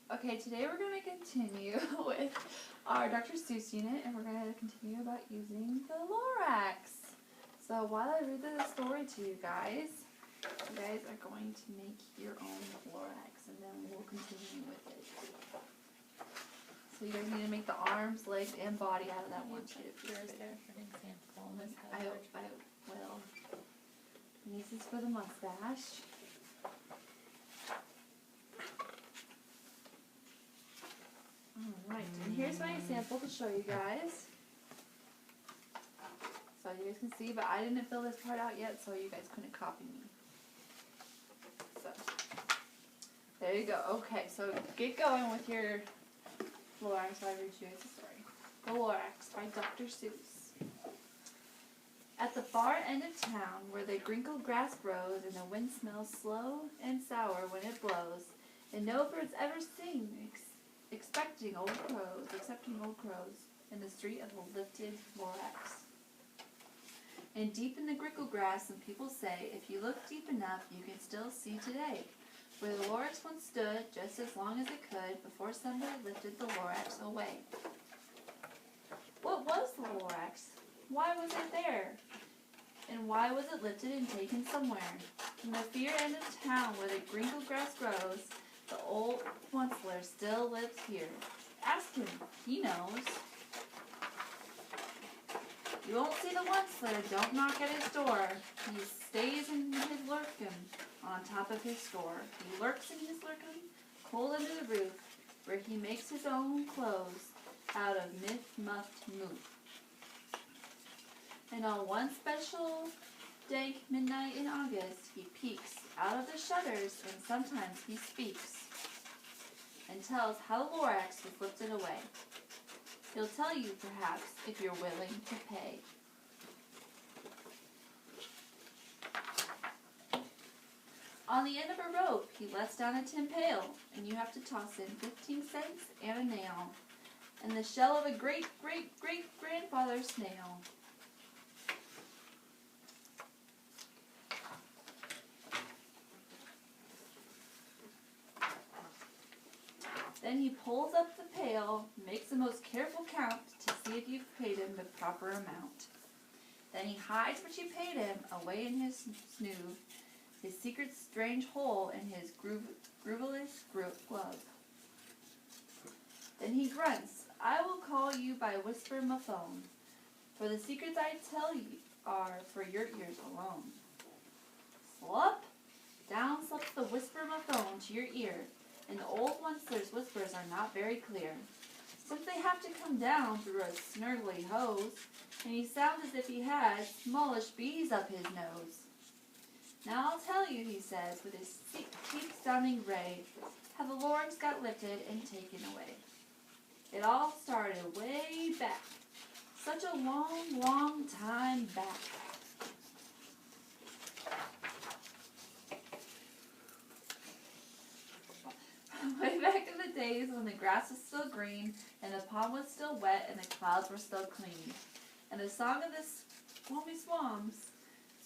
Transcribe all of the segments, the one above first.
Okay, today we're going to continue with our Dr. Seuss unit, and we're going to continue about using the Lorax. So while I read the story to you guys are going to make your own Lorax, and then we'll continue with it. So you guys need to make the arms, legs, and body out of that one sheet of Yours paper. there for an example. I will. And this is for the mustache. Alright, and here's my example to show you guys. So you guys can see, but I didn't fill this part out yet, so you guys couldn't copy me. So, there you go. Okay, so get going with your Lorax. So I read you guys a story. The Lorax by Dr. Seuss. At the far end of town, where the grinkled grass grows and the wind smells slow and sour when it blows, and no birds ever sing, excepting old crows, in the street of the lifted Lorax. And deep in the grinkled grass, some people say, if you look deep enough, you can still see today, where the Lorax once stood, just as long as it could, before somebody lifted the Lorax away. What was the Lorax? Why was it there? And why was it lifted and taken somewhere? From the far end of town, where the grinkled grass grows, the old Onceler still lives here. Ask him, he knows. You won't see the Onceler, don't knock at his door. He stays in his lurkin on top of his store. He lurks in his lurkin, cold under the roof, where he makes his own clothes out of muffed moof. And on one special dank midnight in August, he peeks out of the shutters, and sometimes he speaks and tells how the Lorax was lifted away. He'll tell you, perhaps, if you're willing to pay. On the end of a rope, he lets down a tin pail, and you have to toss in 15 cents and a nail, and the shell of a great-great-great-grandfather snail. Then he pulls up the pail, makes a most careful count to see if you've paid him the proper amount. Then he hides what you paid him away in his snoove, his secret strange hole in his grooveless glove. Then he grunts, I will call you by whisper my phone, for the secrets I tell you are for your ears alone. Slop! Down slips the whisper my phone to your ear, and the old Onceler's whispers are not very clear, since they have to come down through a snurgly hose, and he sounds as if he had smallish bees up his nose. Now I'll tell you, he says, with his deep-sounding gray, how the Lorax got lifted and taken away. It all started way back, such a long, long time back. Way back in the days when the grass was still green, and the pond was still wet, and the clouds were still clean, and the song of the swammy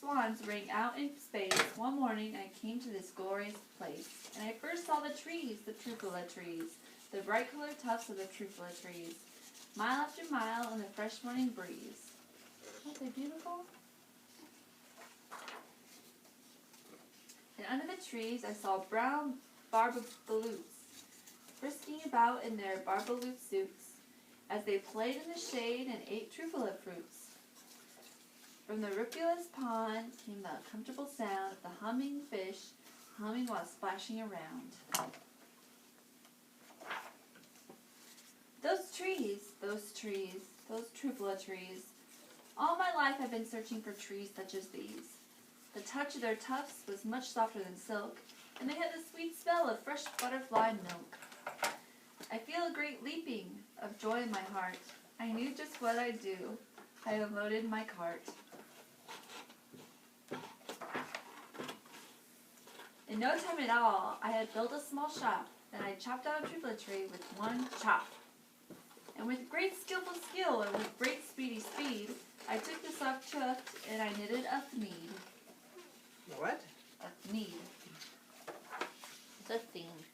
swans rang out in space. One morning I came to this glorious place, and I first saw the trees, the Trufala trees, the bright colored tufts of the Trufala trees, mile after mile in the fresh morning breeze. Aren't they beautiful? And under the trees I saw brown barbaloots, frisking about in their barbaloot suits, as they played in the shade and ate Trufala fruits. From the ripulous pond came the comfortable sound of the humming fish, humming while splashing around. Those Trufala trees. All my life I've been searching for trees such as these. The touch of their tufts was much softer than silk, and they had the sweet smell of fresh butterfly milk. I feel a great leaping of joy in my heart. I knew just what I'd do. I unloaded my cart. In no time at all, I had built a small shop, and I chopped down a Trufala tree with one chop. And with great skillful skill and with great speedy speed, I took the soft chuck and I knitted a thneed. What? A thneed. The theme.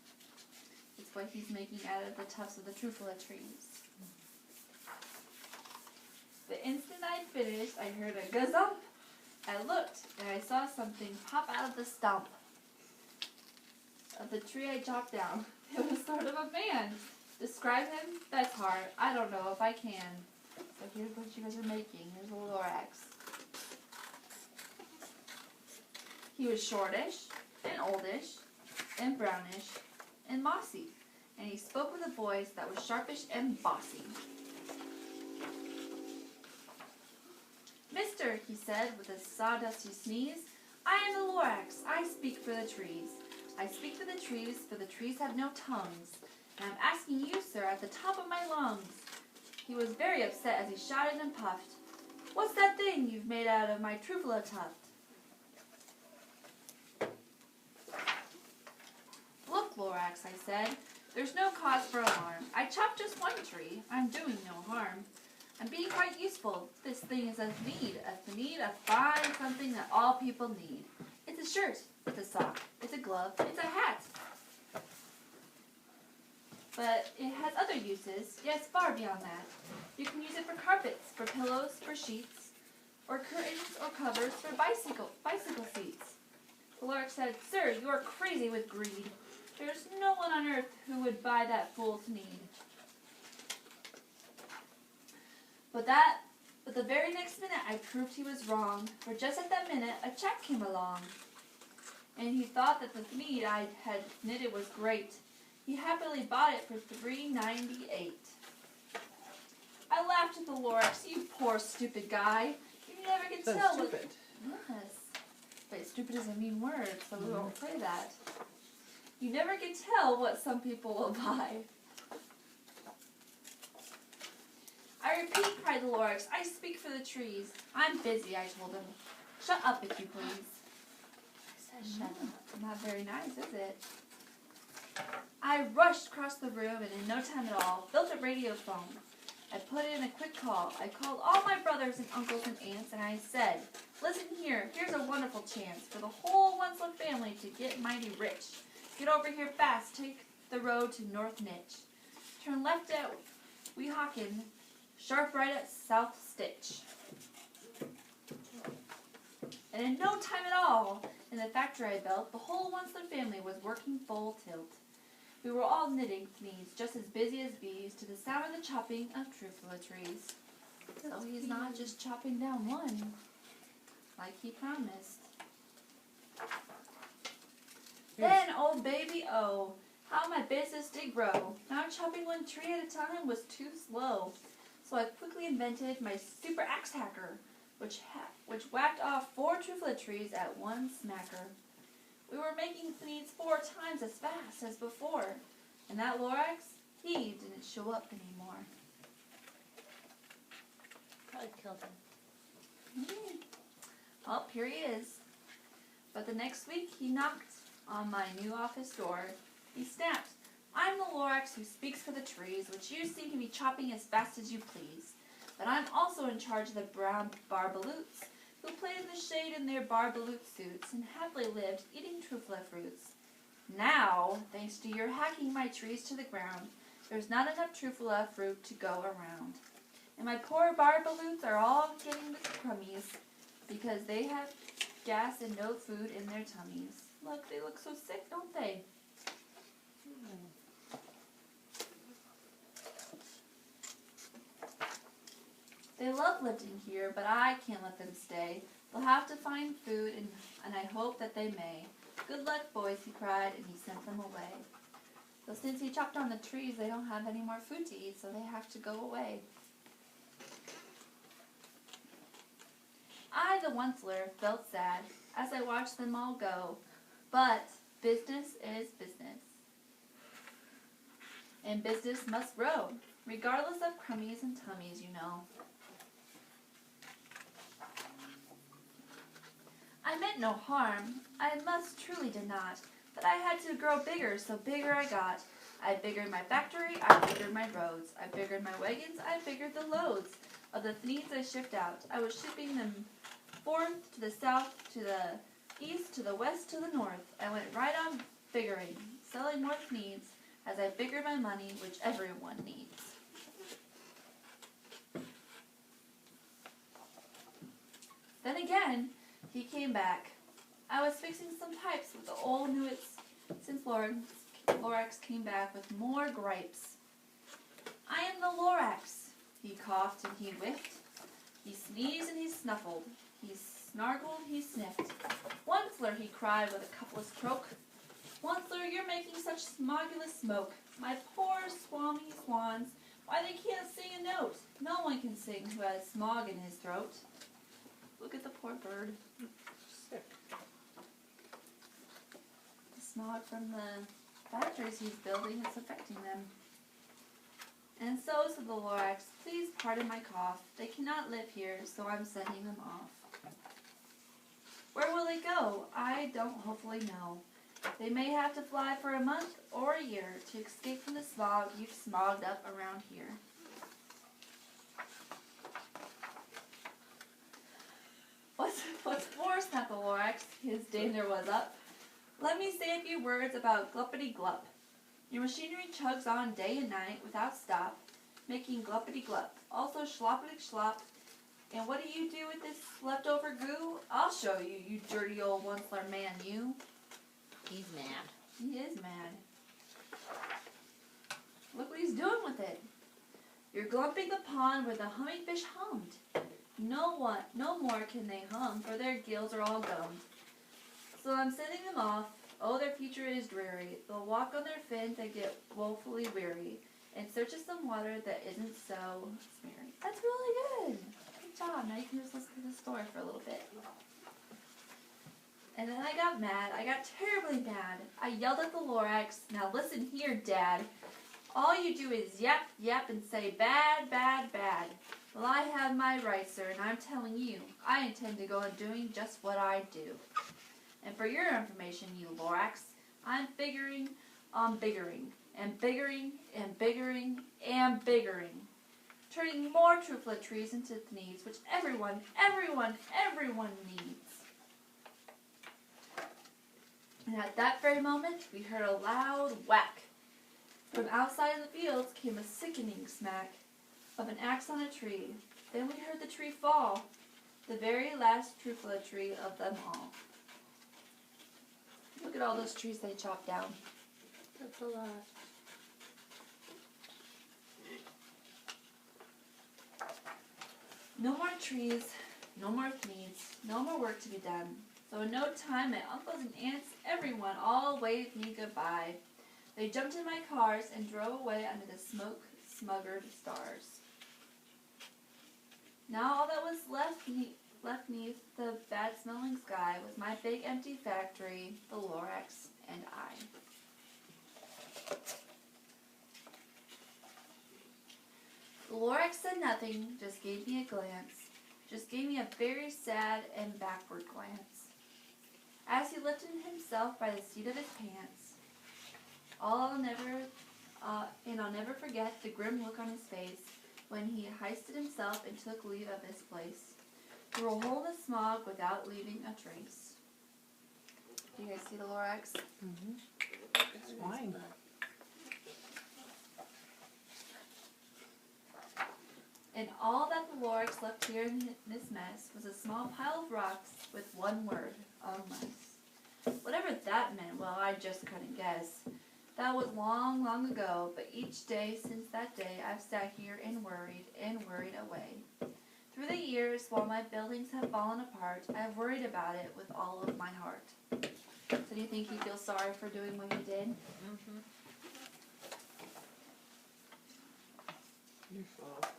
It's what he's making out of the tufts of the trufula trees. The instant I finished, I heard a gazump. I looked, and I saw something pop out of the stump of the tree I chopped down. It was sort of a man. Describe him? That's hard. I don't know if I can. So here's what you guys are making. Here's a Lorax. He was shortish, and oldish, and brownish, and mossy. And he spoke with a voice that was sharpish and bossy. Mister, he said with a sawdusty sneeze, I am the Lorax. I speak for the trees. I speak for the trees have no tongues. And I'm asking you, sir, at the top of my lungs. He was very upset as he shouted and puffed. What's that thing you've made out of my trufula tuft? Look, Lorax, I said, there's no cause for alarm. I chopped just one tree. I'm doing no harm. I'm being quite useful. This thing is a need, a fine something that all people need. It's a shirt, it's a sock, it's a glove, it's a hat. But it has other uses, yes, far beyond that. You can use it for carpets, for pillows, for sheets, or curtains or covers for bicycle seats. The Lorax said, Sir, you are crazy with greed. There's no one on earth who would buy that fool's need. But the very next minute I proved he was wrong, for just at that minute a check came along. And he thought that the need I had knitted was great. He happily bought it for $3.98. I laughed at the Lorax. You poor stupid guy. You never can tell stupid. Yes. But stupid is a mean word, so we won't say that. You never can tell what some people will buy. I repeat, cried the Lorax, I speak for the trees. I'm busy, I told him. Shut up, if you please. I said shut up. Not very nice, is it? I rushed across the room and in no time at all built a radio phone. I put in a quick call. I called all my brothers and uncles and aunts and I said, listen here, here's a wonderful chance for the whole Winslow family to get mighty rich. Get over here fast, take the road to North Nitch. Turn left at Weehawken, sharp right at South Stitch. And in no time at all, in the factory I built, the whole Winslow family was working full tilt. We were all knitting needs, just as busy as bees, to the sound of the chopping of trufula trees. So he's not just chopping down one, like he promised. Then, oh baby, oh, how my business did grow. Now chopping one tree at a time was too slow. So I quickly invented my super axe hacker, which whacked off 4 trufula trees at one smacker. We were making needs 4 times as fast as before, and that Lorax, he didn't show up anymore. Probably killed him. Well, here he is. But the next week, he knocked on my new office door. He snapped, I'm the Lorax who speaks for the trees, which you seem to be chopping as fast as you please. But I'm also in charge of the brown barbaloots, who played in the shade in their barbaloot suits and happily lived eating trufula fruits. Now, thanks to your hacking my trees to the ground, there's not enough trufula fruit to go around. And my poor barbaloots are all getting the crummies because they have gas and no food in their tummies. Look, they look so sick, don't they? They love living here, but I can't let them stay. They'll have to find food, and I hope that they may. Good luck, boys, he cried, and he sent them away. So since he chopped down the trees, they don't have any more food to eat, so they have to go away. I, the Onceler, felt sad as I watched them all go. But business is business. And business must grow, regardless of crummies and tummies, you know. I meant no harm, I must truly did not, but I had to grow bigger, so bigger I got. I biggered my factory, I biggered my roads, I biggered my wagons, I biggered the loads of the needs I shipped out. I was shipping them forth to the south, to the east, to the west, to the north. I went right on figuring, selling more needs as I figured my money, which everyone needs. Then again, he came back. I was fixing some pipes with the old Newitts since Lorax came back with more gripes. I am the Lorax. He coughed and he whiffed. He sneezed and he snuffled. He snargled, he sniffed. Onceler, he cried with a coupless croak. Onceler, you're making such smogulous smoke. My poor swami swans, why they can't sing a note. No one can sing who has smog in his throat. Look at the poor bird. Sick. The smog from the factories he's building is affecting them. And so, said the Lorax, please pardon my cough. They cannot live here, so I'm sending them off. Where will they go? I don't hopefully know. They may have to fly for a month or a year to escape from the smog you've smogged up around here. What's more, snapped the Lorax, his dander was up. Let me say a few words about Gluppity-Glup. Your machinery chugs on day and night without stop, making Gluppity-Glup. Also Schloppity-Schlop. And what do you do with this leftover goo? I'll show you, you dirty old Onceler man, you. He's mad. He is mad. Look what he's doing with it. You're glumping the pond where the humming fish hummed. No more can they hum, for their gills are all gummed. So I'm sending them off. Oh, their future is dreary. They'll walk on their fins and get woefully weary, in search of some water that isn't so smeary. That's really good. Good job. Now you can just listen to the story for a little bit. And then I got mad. I got terribly mad. I yelled at the Lorax, now listen here, Dad. All you do is yap, yap, and say bad, bad, bad. Well, I have my rights, sir, and I'm telling you, I intend to go on doing just what I do. And for your information, you Lorax, I'm figuring on biggering, and biggering, and biggering, and biggering. Turning more Trufla trees into needs, which everyone needs. And at that very moment, we heard a loud whack. From outside in the fields came a sickening smack of an axe on a tree. Then we heard the tree fall, the very last Trufla tree of them all. Look at all those trees they chopped down. That's a lot. No more trees, no more needs, no more work to be done. So in no time, my uncles and aunts, everyone, all waved me goodbye. They jumped in my cars and drove away under the smoke-smuggered stars. Now all that was left neath the bad-smelling sky was my big empty factory, the Lorax, and I. The Lorax said nothing, just gave me a glance, just gave me a very sad and backward glance. As he lifted himself by the seat of his pants, I'll never forget the grim look on his face when he hoisted himself and took leave of his place, through a hole in the smog without leaving a trace. Do you guys see the Lorax? Mm-hmm. It's fine. And all that the Lorax left here in this mess was a small pile of rocks with one word, unless. Whatever that meant, well, I just couldn't guess. That was long, long ago, but each day since that day I've sat here and worried away. Through the years, while my buildings have fallen apart, I've worried about it with all of my heart. So do you think he feels sorry for doing what he did? Mm-hmm. Your fault.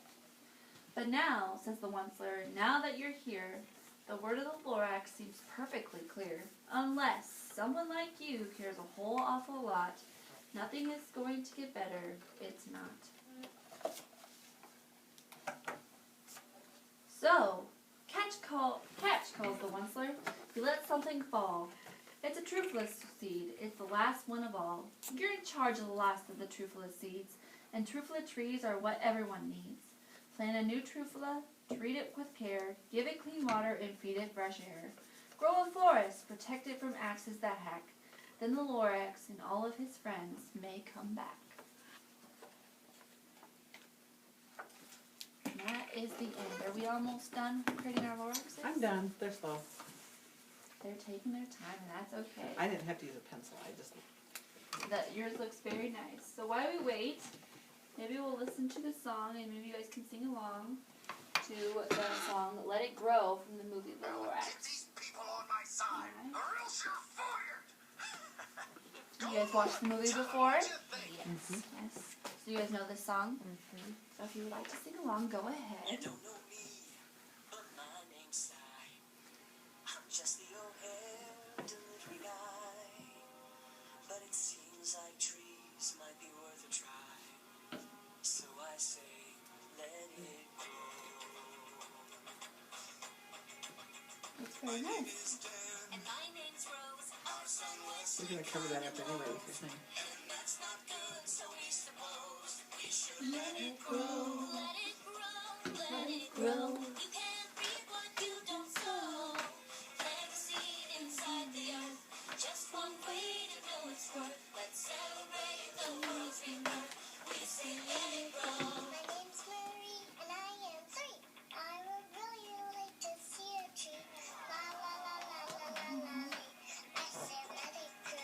But now, says the Onceler, now that you're here, the word of the Lorax seems perfectly clear. Unless someone like you cares a whole awful lot, nothing is going to get better. It's not. So, catch, calls the Onceler. You let something fall. It's a Trufla seed. It's the last one of all. You're in charge of the last of the Trufla seeds, and Trufla trees are what everyone needs. Plant a new Trufla, treat it with care, give it clean water, and feed it fresh air. Grow a forest, protect it from axes that hack. then the Lorax and all of his friends may come back. And that is the end. Are we almost done creating our Loraxes? I'm done. They're slow. They're taking their time, and that's okay. I didn't have to use a pencil. I just. Yours looks very nice. So while we wait, maybe we'll listen to the song, and maybe you guys can sing along to the song "Let It Grow" from the movie The Lorax. These people on my side, or else you're fired. You guys watched the movie before? What you think? Mhm. Yes. So you guys know this song? So if you would like to sing along, go ahead. You don't know me, but my name's Cy. I'm just the O'Hare delivery guy. But it seems like trees might be worth a try. So I say, let it grow. It's very nice. And my name's Rose. Our son was We're gonna cover that up anyway with your thing. and that's not good, so we suppose we should Let it grow. let it grow, Let it grow. You can't reap what you don't sow. Plant a seed inside the earth. Just one way to know its worth. Let's celebrate the world's rebirth. We say let it grow. My name's Marie, and I am 3. I would really like to see a tree. La la la la la la la. I say let it grow.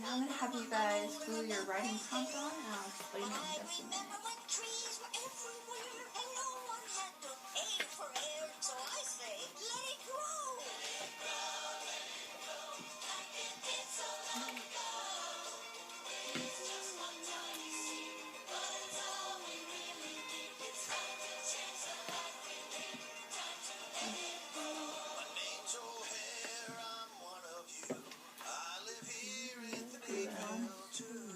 Now I'm going to have you guys glue your writing prompt on, and I'll explain it in I just a minute. remember when trees were everywhere and no one had to pay for air. So I say let it grow. My name's O'Hare, I'm one of you. I live here in Threeville too.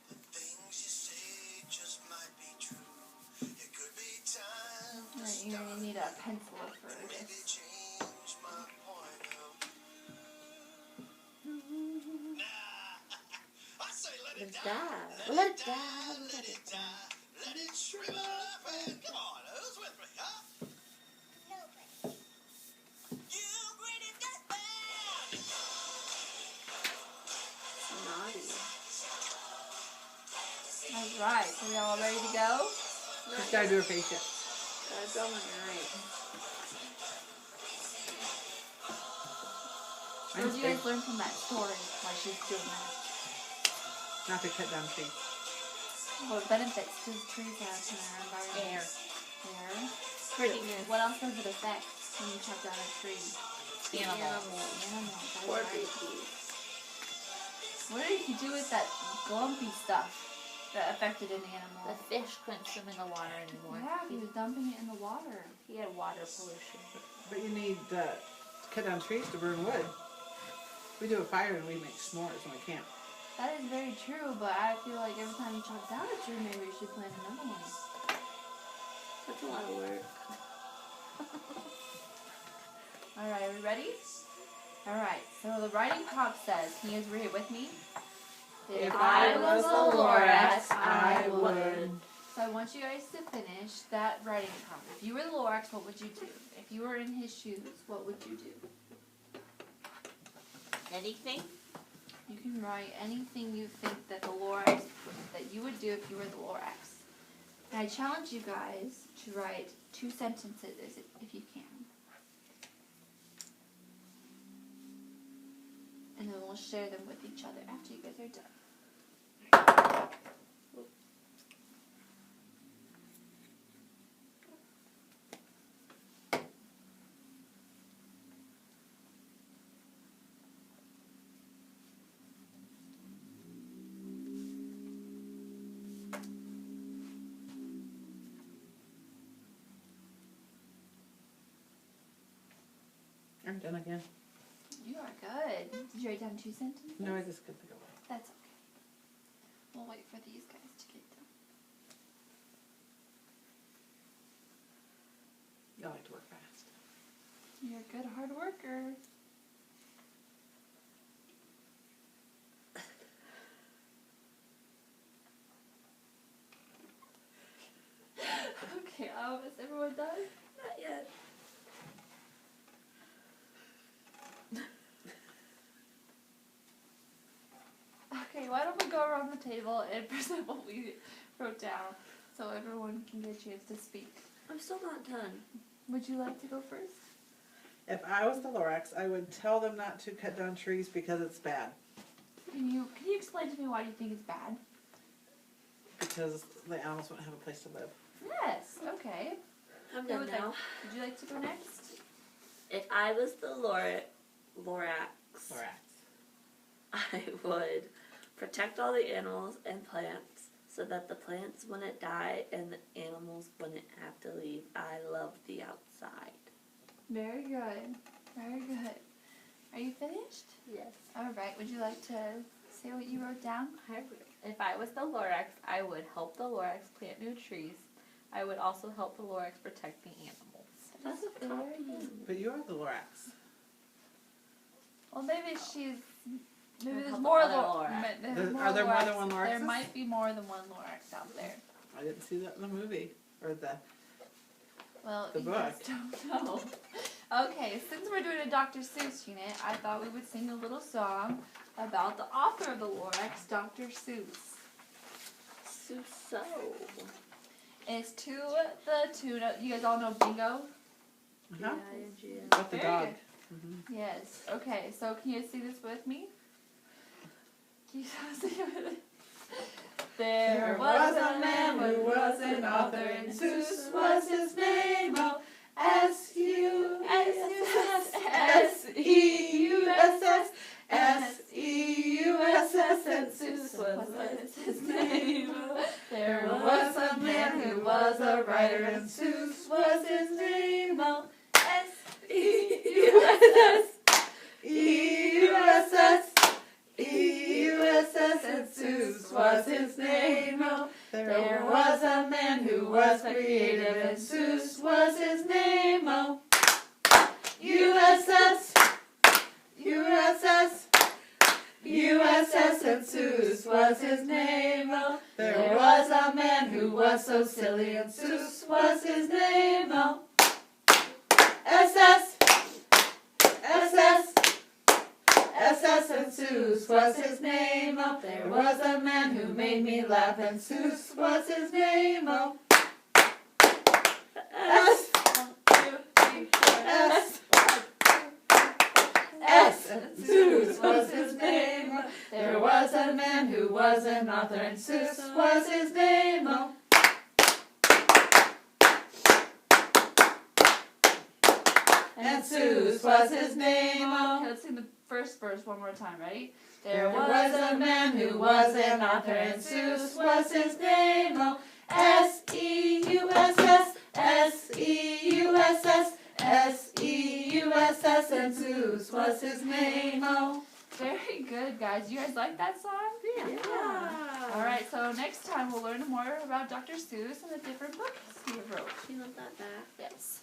The things you say just might be true. It could be time to Alright, you're going to need a pencil for maybe this. change my point of view. Nah, I say let it die. Let it die. Let it die. Let it shrivel up and come on, who's with me, huh? Nobody. You gritted that bad. Alright, so we all ready to go? Just gotta do her face yet. What did you guys learn from that story while she's doing that? Not to cut down trees. What benefits does trees have in our environment? Air. Air. Prettiness. What else does it affect when you chop down a tree? Animals. Animals. That's right. What did he do with that glumpy stuff that affected an animal? The fish couldn't swim in the water anymore. Yeah, he was dumping it in the water. He had water pollution. But you need to cut down trees to burn wood. We do a fire and we make s'mores when we camp. That is very true, but I feel like every time you chop down a tree, maybe you should plant another one. That's a lot of work. Alright, are we ready? Alright, so the writing prompt says, can you guys read it with me? If I was a Lorax, I would. So I want you guys to finish that writing prompt. If you were the Lorax, what would you do? If you were in his shoes, what would you do? Anything? You can write anything you think that the Lorax, that you would do if you were the Lorax. And I challenge you guys to write 2 sentences if you can. And then we'll share them with each other after you guys are done. I'm done again. You are good. Did you write down 2 sentences? No, I just couldn't think of one. That's okay. We'll wait for these guys to get done. Y'all like to work fast. You're a good hard worker. Okay, is everyone done? Not yet. Okay, why don't we go around the table and present what we wrote down so everyone can get a chance to speak. I'm still not done. Would you like to go first? If I was the Lorax, I would tell them not to cut down trees because it's bad. Can you explain to me why you think it's bad? Because the animals won't have a place to live. Yes, okay. I'm Who done would now. Would you like to go next? If I was the Lorax, Lorax. I would protect all the animals and plants so that the plants wouldn't die and the animals wouldn't have to leave. I love the outside. Very good. Very good. Are you finished? Yes. Alright, would you like to say what you wrote down? If I was the Lorax, I would help the Lorax plant new trees. I would also help the Lorax protect the animals. That's a Very copy. good. But you are the Lorax. Well, maybe she's. Maybe Or there's help more other Lorax. Lorax. Are there more than one There Loraxes? might be more than one Lorax out there. I didn't see that in the movie. Or the... Well, The you book. just don't know. Okay, since we're doing a Dr. Seuss unit, I thought we would sing a little song about the author of the Lorax, Dr. Seuss. Suso. It's to the tune of, you guys all know Bingo? Huh? B-I-N-G-O. With the Very dog. good. Mm-hmm. Yes. Okay, so can you see this with me? Can you see it with me? There was a man who was an author, and Seuss was his name. Oh, S-U-S-S, S-E-U-S-S, S-E-U-S-S, and Seuss was his name. There was a man who was a writer, and Seuss was his name. Oh, S-E-U-S-S, E-U-S-S, E-U-S-S, and Seuss was his name. Oh, there was a man who was creative, and Seuss was his name. Oh, U-S-S, U-S-S, U-S-S, and Seuss was his name. Oh, there was a man who was so silly, and Seuss was his name. Oh, S-S, S-S, S.S. and Seuss was his name. Oh, there was a man who made me laugh, and Seuss was his name. Oh, S, S, S, and Seuss was his name. There was a man who was an author, and Seuss was his name. Oh, and Seuss was his name. Oh, let's sing the first verse one more time. Ready? There was a man who was an author, and Seuss was his name. Oh, S-E-U-S-S, S-E-U-S-S, S-E-U-S-S, and Seuss was his name. Oh, very good, guys. You guys like that song? Yeah. All right. So next time we'll learn more about Dr. Seuss and the different books he wrote. You love that back. Yes.